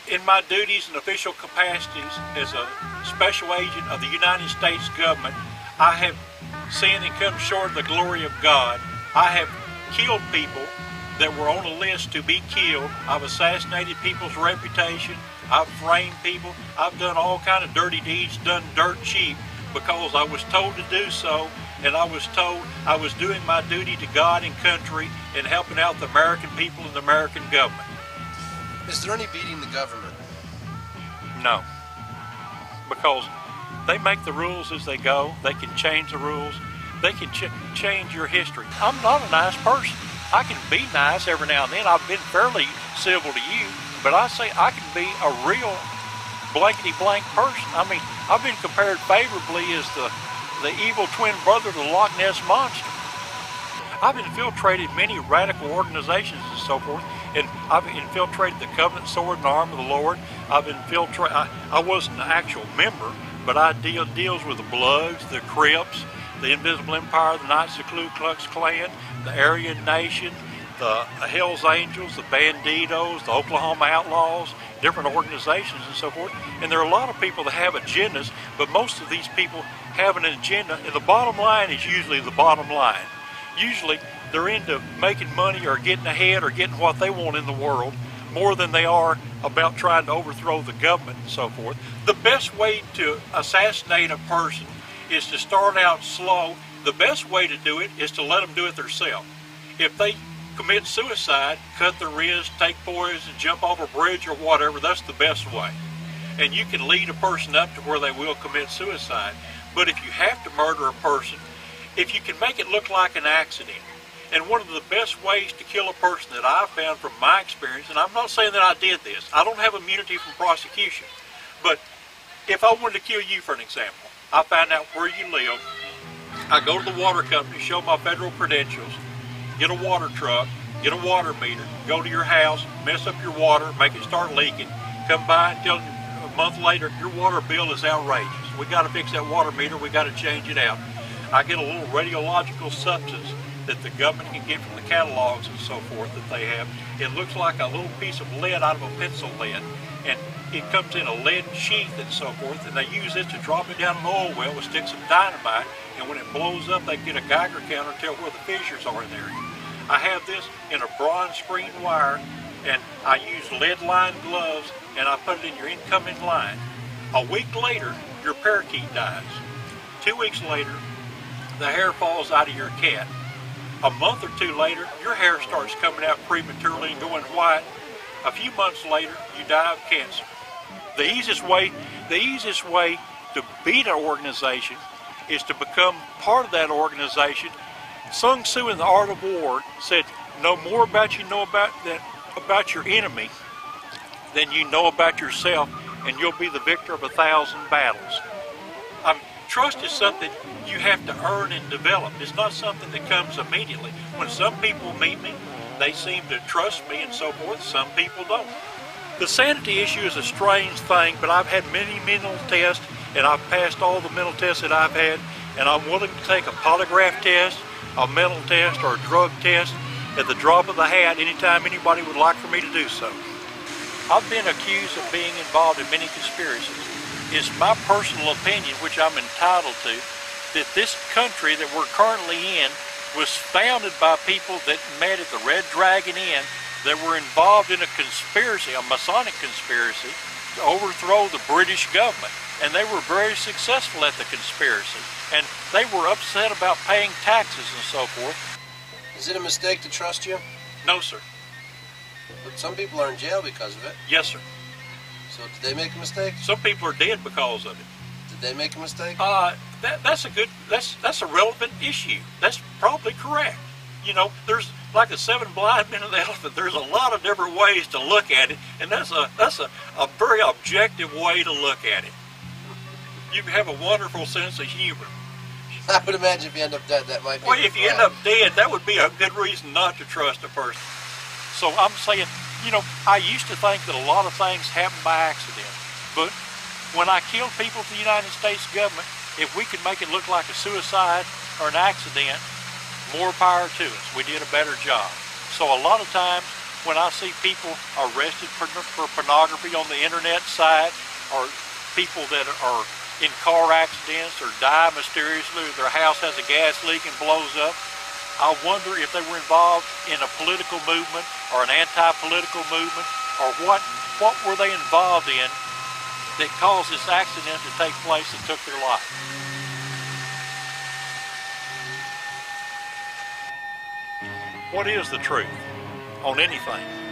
In my duties and official capacities as a special agent of the United States government, I have sinned and come short of the glory of God. I have killed people that were on a list to be killed. I've assassinated people's reputation. I've framed people. I've done all kind of dirty deeds, done dirt cheap because I was told to do so, and I was told I was doing my duty to God and country and helping out the American people and the American government. Is there any beating the government? No, because they make the rules as they go. They can change the rules. They can change your history. I'm not a nice person. I can be nice every now and then. I've been fairly civil to you, but I say I can be a real blankety-blank person. I mean, I've been compared favorably as the evil twin brother to the Loch Ness Monster. I've infiltrated many radical organizations and so forth, and I've infiltrated the Covenant Sword and Arm of the Lord. I've infiltrated, I wasn't an actual member, but I deals with the Bloods, the Crips, the Invisible Empire, the Knights of the Ku Klux Klan, the Aryan Nation, the Hells Angels, the Banditos, the Oklahoma Outlaws, different organizations and so forth. And there are a lot of people that have agendas, but most of these people have an agenda, and the bottom line is usually the bottom line. Usually they're into making money or getting ahead or getting what they want in the world more than they are about trying to overthrow the government and so forth. The best way to assassinate a person is to start out slow. The best way to do it is to let them do it themselves. If they commit suicide, cut their wrist, take poison, jump off a bridge or whatever, that's the best way. And you can lead a person up to where they will commit suicide. But if you have to murder a person, if you can make it look like an accident, and one of the best ways to kill a person that I've found from my experience, and I'm not saying that I did this, I don't have immunity from prosecution, but if I wanted to kill you, for an example, I find out where you live, I go to the water company, show my federal credentials, get a water truck, get a water meter, go to your house, mess up your water, make it start leaking, come by and tell you a month later, your water bill is outrageous. We got to fix that water meter, we got to change it out. I get a little radiological substance that the government can get from the catalogs and so forth that they have. It looks like a little piece of lead out of a pencil lead, and it comes in a lead sheath and so forth, and they use it to drop it down an oil well with sticks of dynamite, and when it blows up, they get a Geiger counter to tell where the fissures are in there. I have this in a bronze screen wire, and I use lead-lined gloves, and I put it in your incoming line. A week later, your parakeet dies. 2 weeks later, the hair falls out of your cat. A month or two later, your hair starts coming out prematurely and going white. A few months later, you die of cancer. The easiest way to beat an organization is to become part of that organization. Sun Tzu in The Art of War said, "Know more about about your enemy than you know about yourself, and you'll be the victor of 1,000 battles." Trust is something you have to earn and develop. It's not something that comes immediately. When some people meet me, they seem to trust me and so forth. Some people don't. The sanity issue is a strange thing, but I've had many mental tests, and I've passed all the mental tests that I've had, and I'm willing to take a polygraph test, a mental test, or a drug test at the drop of the hat anytime anybody would like for me to do so. I've been accused of being involved in many conspiracies. It's my personal opinion, which I'm entitled to, that this country that we're currently in was founded by people that met at the Red Dragon Inn that were involved in a conspiracy, a Masonic conspiracy, to overthrow the British government. And they were very successful at the conspiracy. And they were upset about paying taxes and so forth. Is it a mistake to trust you? No, sir. But some people are in jail because of it. Yes, sir. So did they make a mistake? Some people are dead because of it. Did they make a mistake? That's a relevant issue. That's probably correct. You know, there's like the 7 blind men of the elephant. There's a lot of different ways to look at it, and that's a very objective way to look at it. You have a wonderful sense of humor. I would imagine if you end up dead, that might be. Well, if you end up dead, that would be a good reason not to trust a person. So I'm saying, you know, I used to think that a lot of things happen by accident, but when I killed people for the United States government, if we could make it look like a suicide or an accident, more power to us. We did a better job. So a lot of times when I see people arrested for pornography on the internet site, or people that are in car accidents or die mysteriously, or their house has a gas leak and blows up, I wonder if they were involved in a political movement or an anti-political movement, or what were they involved in that caused this accident to take place and took their life. What is the truth on anything?